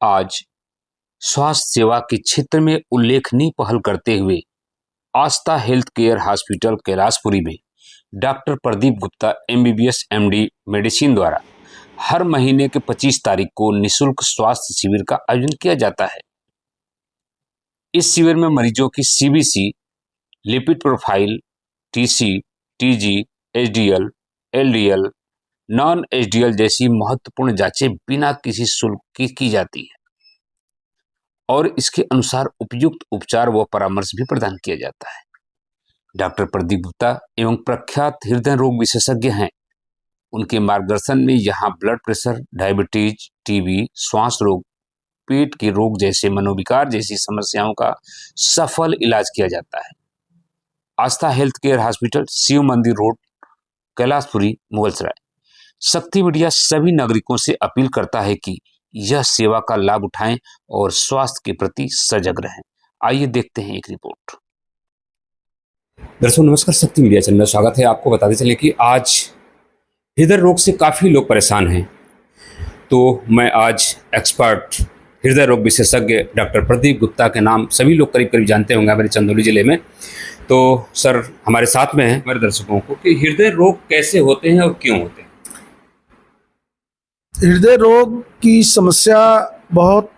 आज स्वास्थ्य सेवा के क्षेत्र में उल्लेखनीय पहल करते हुए आस्था हेल्थ केयर हॉस्पिटल कैलाशपुरी में doctor Pradeep Gupta MBBS MD medicine द्वारा हर महीने के 25 तारीख को निःशुल्क स्वास्थ्य शिविर का आयोजन किया जाता है। इस शिविर में मरीजों की CBC, lipid profile, TC, TG, HDL, LDL, non HDL जैसी महत्वपूर्ण जांचें बिना किसी शुल्क की जाती है और इसके अनुसार उपयुक्त उपचार व परामर्श भी प्रदान किया जाता है। डॉक्टर प्रदीप गुप्ता एवं प्रख्यात हृदय रोग विशेषज्ञ हैं। उनके मार्गदर्शन में यहाँ ब्लड प्रेशर, डायबिटीज, TB, श्वास रोग, पेट के रोग जैसे मनोविकार जैसी समस्याओं का सफल इलाज किया जाता है। आस्था हेल्थ केयर हॉस्पिटल, शिव मंदिर रोड, कैलाशपुरी, मुगलसराय। शक्ति मीडिया सभी नागरिकों से अपील करता है कि यह सेवा का लाभ उठाएं और स्वास्थ्य के प्रति सजग रहें। आइए देखते हैं एक रिपोर्ट। दर्शकों नमस्कार, शक्ति मीडिया चैनल में स्वागत है। आपको बताते चले कि आज हृदय रोग से काफ़ी लोग परेशान हैं, तो मैं आज एक्सपर्ट हृदय रोग विशेषज्ञ डॉक्टर प्रदीप गुप्ता के नाम सभी लोग करीब करीब जानते होंगे हमारे चंदौली जिले में। तो सर हमारे साथ में हैं हमारे दर्शकों को कि हृदय रोग कैसे होते हैं और क्यों होते हैं। हृदय रोग की समस्या बहुत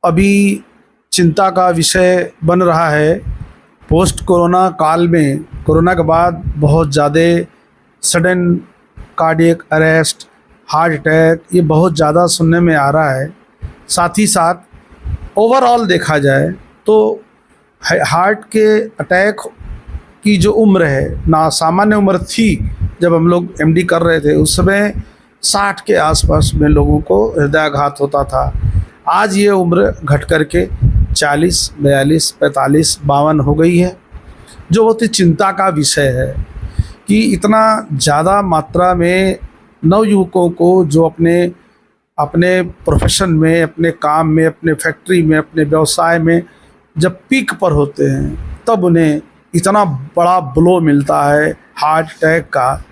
अभी चिंता का विषय बन रहा है। पोस्ट कोरोना काल में, कोरोना के बाद बहुत ज़्यादा sudden cardiac arrest, heart attack ये बहुत ज़्यादा सुनने में आ रहा है। साथ ही साथ ओवरऑल देखा जाए तो हार्ट के अटैक की जो उम्र है, ना सामान्य उम्र थी जब हम लोग MD कर रहे थे, उस समय 60 के आसपास में लोगों को हृदयाघात होता था। आज ये उम्र घट करके 40, 42, 45, 52 हो गई है, जो बहुत ही चिंता का विषय है कि इतना ज़्यादा मात्रा में नवयुवकों को जो अपने प्रोफेशन में, अपने काम में, अपने फैक्ट्री में, अपने व्यवसाय में जब पीक पर होते हैं तब उन्हें इतना बड़ा ब्लो मिलता है हार्ट अटैक का,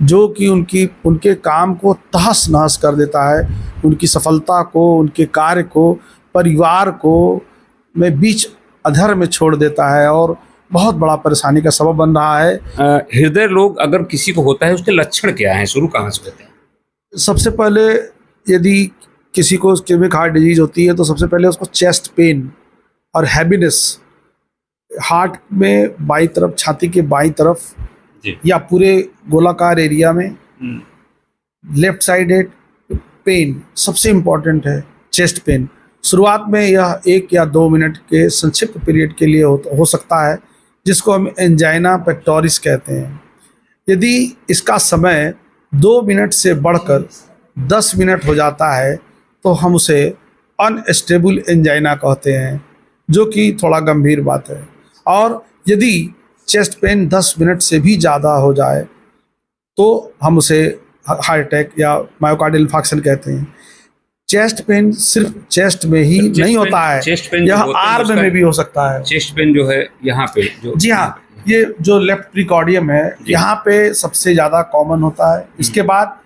जो कि उनके काम को तहस नहस कर देता है, उनकी सफलता को, उनके कार्य को, परिवार को में बीच अधर में छोड़ देता है और बहुत बड़ा परेशानी का सबब बन रहा है। हृदय रोग अगर किसी को होता है उसके लक्षण क्या हैं, शुरू कहाँ से होते हैं? सबसे पहले यदि किसी को इस्केमिक हार्ट डिजीज होती है तो सबसे पहले उसको चेस्ट पेन और हैवीनेस, हार्ट में बाईं तरफ, छाती के बाईं तरफ या पूरे गोलाकार एरिया में लेफ्ट साइडेड पेन सबसे इम्पॉर्टेंट है। चेस्ट पेन शुरुआत में यह 1 या 2 मिनट के संक्षिप्त पीरियड के लिए हो सकता है, जिसको हम एंजाइना पेक्टोरिस कहते हैं। यदि इसका समय 2 मिनट से बढ़कर 10 मिनट हो जाता है तो हम उसे अनस्टेबल एंजाइना कहते हैं, जो कि थोड़ा गंभीर बात है। और यदि चेस्ट पेन 10 मिनट से भी ज़्यादा हो जाए तो हम उसे हार्ट अटैक या मायोकार्डियल इंफार्क्शन कहते हैं। चेस्ट पेन सिर्फ चेस्ट में ही नहीं होता है, यह आर्म में भी हो सकता है। चेस्ट पेन जो है यहाँ पे जी हाँ, ये जो लेफ्ट प्रीकॉर्डियम है यहाँ पे सबसे ज़्यादा कॉमन होता है। इसके बाद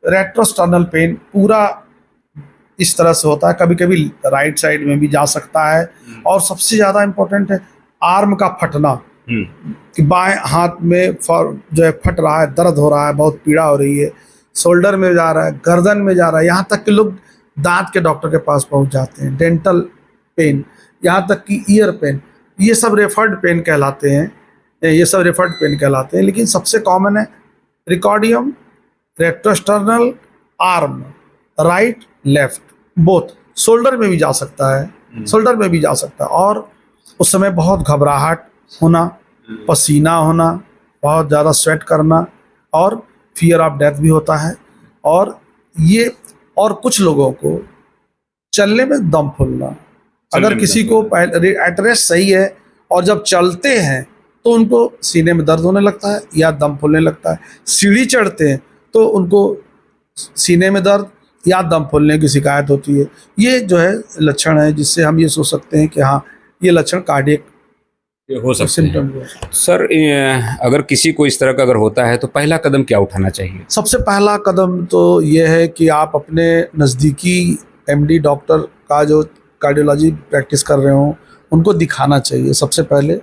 रेट्रोस्टर्नल पेन पूरा इस तरह से होता है, कभी कभी राइट साइड में भी जा सकता है। और सबसे ज़्यादा इम्पोर्टेंट है आर्म का फटना, कि बाएं हाथ में जो है फट रहा है, दर्द हो रहा है, बहुत पीड़ा हो रही है, शोल्डर में जा रहा है, गर्दन में जा रहा है, यहाँ तक कि लोग दांत के डॉक्टर के पास पहुँच जाते हैं। डेंटल पेन, यहाँ तक कि ईयर पेन, ये सब रेफर्ड पेन कहलाते हैं। लेकिन सबसे कॉमन है precordium, retrosternal, arm, right left both. Shoulder में भी जा सकता है, और उस समय बहुत घबराहट होना, पसीना होना, बहुत ज़्यादा स्वेट करना और फियर ऑफ डेथ भी होता है। और कुछ लोगों को चलने में दम फूलना, अगर किसी को एट रेस्ट सही है और जब चलते हैं तो उनको सीने में दर्द होने लगता है या दम फूलने लगता है। सीढ़ी चढ़ते हैं तो उनको सीने में दर्द या दम फूलने की शिकायत होती है। ये जो है लक्षण है जिससे हम ये सोच सकते हैं कि हाँ, ये लक्षण कार्डियक हो सकते हैं। सर अगर किसी को इस तरह का अगर होता है तो पहला कदम क्या उठाना चाहिए? सबसे पहला कदम तो ये है कि आप अपने नज़दीकी एमडी डॉक्टर का जो कार्डियोलॉजी प्रैक्टिस कर रहे हों उनको दिखाना चाहिए। सबसे पहले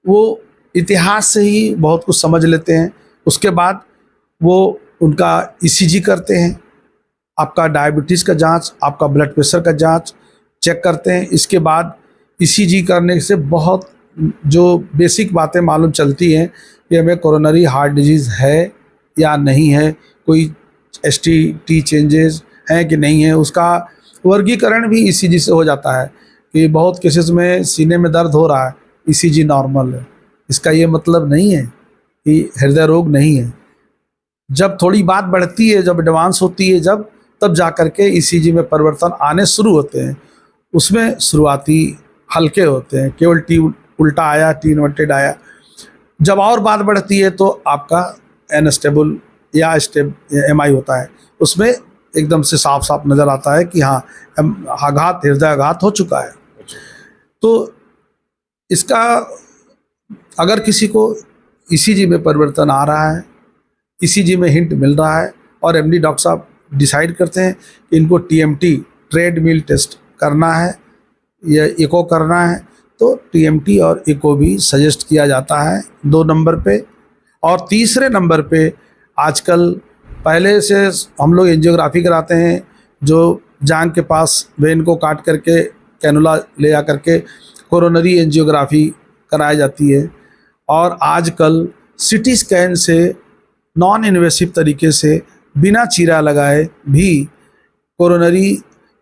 वो इतिहास से ही बहुत कुछ समझ लेते हैं, उसके बाद वो उनका ईसीजी करते हैं, आपका डायबिटीज़ का जांच, आपका ब्लड प्रेशर का जांच चेक करते हैं। इसके बाद ईसीजी करने से बहुत जो बेसिक बातें मालूम चलती हैं कि हमें कोरोनरी हार्ट डिजीज़ है या नहीं है, कोई एसटीटी चेंजेस हैं कि नहीं है, उसका वर्गीकरण भी ईसीजी से हो जाता है कि बहुत केसेस में सीने में दर्द हो रहा है, ईसीजी नॉर्मल है, इसका ये मतलब नहीं है कि हृदय रोग नहीं है। जब थोड़ी बात बढ़ती है, जब एडवांस होती है, जब तब जा कर के ईसीजी में परिवर्तन आने शुरू होते हैं। उसमें शुरुआती हल्के होते हैं, केवल टी उल्टा आया, टी इन्वर्टेड आया। जब और बात बढ़ती है तो आपका अनस्टेबल या एमआई होता है, उसमें एकदम से साफ साफ नज़र आता है कि हाँ आघात, हृदय आघात हो चुका है। तो इसका अगर किसी को ईसीजी में परिवर्तन आ रहा है, ईसीजी में हिंट मिल रहा है और एमडी डॉक्टर साहब डिसाइड करते हैं कि इनको टीएमटी ट्रेडमिल टेस्ट करना है या इको करना है, तो टीएमटी और इको भी सजेस्ट किया जाता है 2 नंबर पे। और तीसरे नंबर पे आजकल पहले से हम लोग एंजियोग्राफी कराते हैं, जो जांघ के पास वेन को काट करके कैनुला ले जा करके कोरोनरी एंजियोग्राफी कराई जाती है। और आजकल सीटी स्कैन से नॉन इन्वेसिव तरीके से बिना चीरा लगाए भी कोरोनरी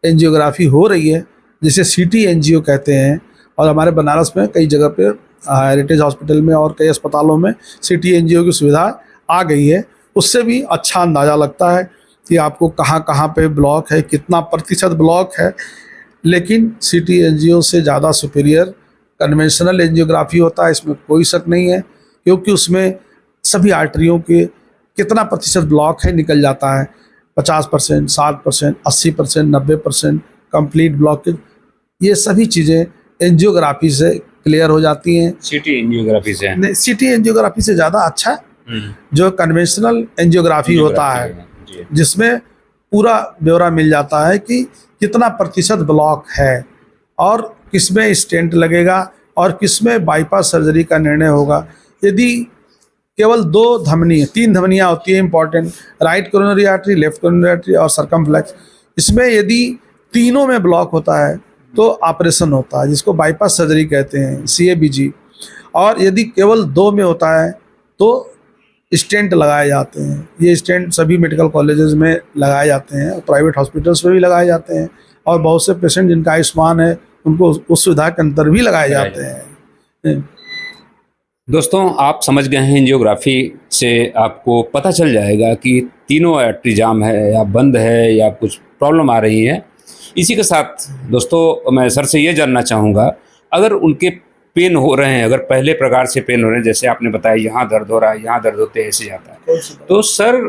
एंजियोग्राफी हो रही है, जिसे सीटी एंजियो कहते हैं। और हमारे बनारस में कई जगह पे हेरिटेज हॉस्पिटल में और कई अस्पतालों में सीटी एंजियो की सुविधा आ गई है। उससे भी अच्छा अंदाज़ा लगता है कि आपको कहाँ कहाँ पे ब्लॉक है, कितना प्रतिशत ब्लॉक है। लेकिन सीटी एंजियो से ज़्यादा सुपीरियर कन्वेंशनल एंजियोग्राफी होता है, इसमें कोई शक नहीं है, क्योंकि उसमें सभी आर्टरियों के कितना प्रतिशत ब्लॉक है निकल जाता है। 50%, 60%, 80%, 90% कंप्लीट ब्लॉकेज, ये सभी चीज़ें एंजियोग्राफी से क्लियर हो जाती हैं। सिटी एंजियोग्राफी से सिटी एंजियोग्राफी से ज़्यादा अच्छा जो कन्वेंशनल एंजियोग्राफी होता है, जिसमें पूरा ब्यौरा मिल जाता है कि कितना प्रतिशत ब्लॉक है और किसमें स्टेंट लगेगा और किसमें बाईपास सर्जरी का निर्णय होगा। यदि केवल 3 धमनियाँ होती हैं important, right coronary artery, left coronary artery और सर्कमफ्लेक्स, इसमें यदि तीनों में ब्लॉक होता है तो ऑपरेशन होता है, जिसको बाईपास सर्जरी कहते हैं, CABG। और यदि केवल 2 में होता है तो स्टेंट लगाए जाते हैं। ये स्टेंट सभी मेडिकल कॉलेजेस में लगाए जाते हैं, प्राइवेट हॉस्पिटल्स में भी लगाए जाते हैं, और बहुत से पेशेंट जिनका आयुष्मान है उनको उस सुविधा के अंदर भी लगाए जाते हैं। दोस्तों, आप समझ गए हैं, एंजियोग्राफी से आपको पता चल जाएगा कि तीनों आर्टरी जाम है या बंद है या कुछ प्रॉब्लम आ रही है। इसी के साथ दोस्तों मैं सर से ये जानना चाहूँगा, अगर उनके पेन हो रहे हैं, अगर पहले प्रकार से पेन हो रहे हैं, जैसे आपने बताया यहाँ दर्द हो रहा है, यहाँ दर्द होते ऐसे जाता है, तो सर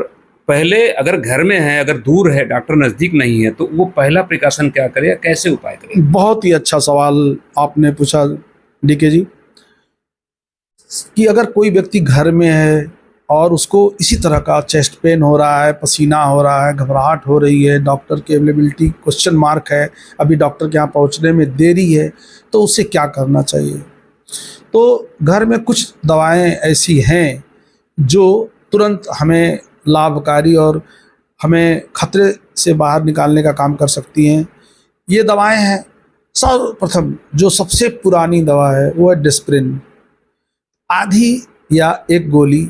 पहले अगर घर में है, अगर दूर है, डॉक्टर नज़दीक नहीं है, तो वो पहला प्रिकॉशन क्या करे या कैसे उपाय करे? बहुत ही अच्छा सवाल आपने पूछा डीके जी, कि अगर कोई व्यक्ति घर में है और उसको इसी तरह का चेस्ट पेन हो रहा है, पसीना हो रहा है, घबराहट हो रही है, डॉक्टर की अवेलेबिलिटी क्वेश्चन मार्क है, अभी डॉक्टर के यहाँ पहुँचने में देरी है, तो उसे क्या करना चाहिए? तो घर में कुछ दवाएं ऐसी हैं जो तुरंत हमें लाभकारी और हमें खतरे से बाहर निकालने का काम कर सकती हैं। ये दवाएं हैं, सर्वप्रथम जो सबसे पुरानी दवा है वो है डिस्प्रिन। आधी या 1 गोली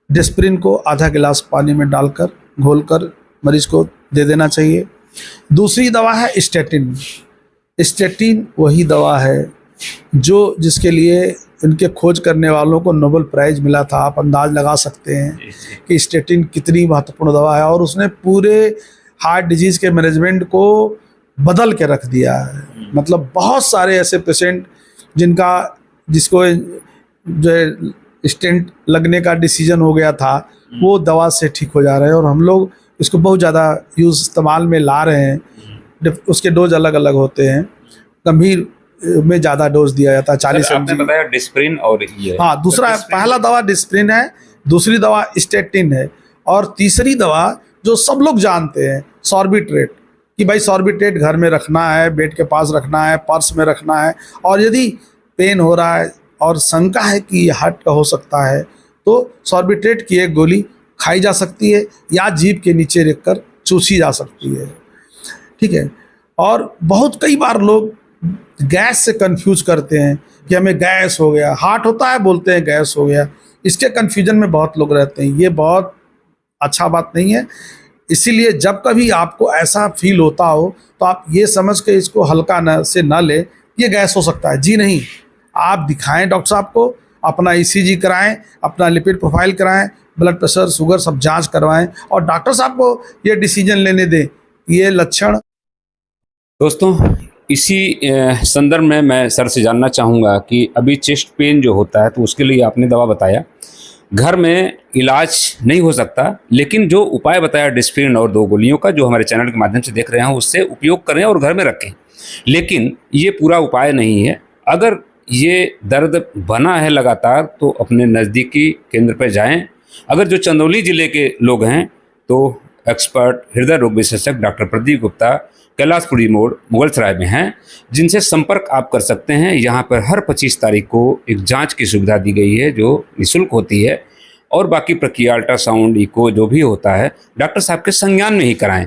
डिस्प्रिन को आधा गिलास पानी में डालकर घोलकर मरीज को दे देना चाहिए। दूसरी दवा है स्टेटिन। स्टेटिन वही दवा है जिसके लिए इनके खोज करने वालों को नोबेल प्राइज़ मिला था। आप अंदाज लगा सकते हैं कि स्टेटिन कितनी महत्वपूर्ण दवा है, और उसने पूरे हार्ट डिजीज़ के मैनेजमेंट को बदल के रख दिया है। मतलब बहुत सारे ऐसे पेशेंट जिसको जो है स्टेंट लगने का डिसीजन हो गया था, वो दवा से ठीक हो जा रहे हैं, और हम लोग इसको बहुत ज़्यादा इस्तेमाल में ला रहे हैं। उसके डोज अलग अलग होते हैं, गंभीर में ज़्यादा डोज दिया जाता है 40 आपने बताया डिस्प्रिन और ये, हाँ, दूसरा पहला दवा डिस्प्रिन है, दूसरी दवा स्टेटिन है, और तीसरी दवा जो सब लोग जानते हैं सॉर्बिट्रेट, कि भाई सॉर्बिट्रेट घर में रखना है, बेड के पास रखना है, पर्स में रखना है। और यदि पेन हो रहा है और शंका है कि ये हार्ट का हो सकता है तो सॉर्बिट्रेट की एक गोली खाई जा सकती है या जीभ के नीचे रखकर चूसी जा सकती है। ठीक है। और बहुत कई बार लोग गैस से कंफ्यूज करते हैं कि हमें गैस हो गया, हार्ट होता है बोलते हैं गैस हो गया। इसके कन्फ्यूजन में बहुत लोग रहते हैं, ये बहुत अच्छा बात नहीं है। इसीलिए जब कभी आपको ऐसा फील होता हो तो आप ये समझ के इसको हल्का न ले ये गैस हो सकता है। जी नहीं, आप दिखाएं डॉक्टर साहब को, अपना ईसीजी कराएं, अपना लिपिड प्रोफाइल कराएं, ब्लड प्रेशर शुगर सब जांच करवाएं और डॉक्टर साहब को ये डिसीजन लेने दें। ये लक्षण दोस्तों, इसी संदर्भ में मैं सर से जानना चाहूँगा कि अभी चेस्ट पेन जो होता है तो उसके लिए आपने दवा बताया, घर में इलाज नहीं हो सकता, लेकिन जो उपाय बताया डिस्प्रिन और 2 गोलियों का जो हमारे चैनल के माध्यम से देख रहे हैं उससे उपयोग करें और घर में रखें। लेकिन ये पूरा उपाय नहीं है। अगर ये दर्द बना है लगातार तो अपने नज़दीकी केंद्र पर जाएं। अगर जो चंदौली ज़िले के लोग हैं तो एक्सपर्ट हृदय रोग विशेषज्ञ डॉक्टर प्रदीप गुप्ता कैलाशपुरी मोड़ मुगलसराय में हैं, जिनसे संपर्क आप कर सकते हैं। यहाँ पर हर 25 तारीख को एक जांच की सुविधा दी गई है जो निःशुल्क होती है और बाकी प्रक्रिया अल्ट्रासाउंड, इको जो भी होता है डॉक्टर साहब के संज्ञान में ही कराएं।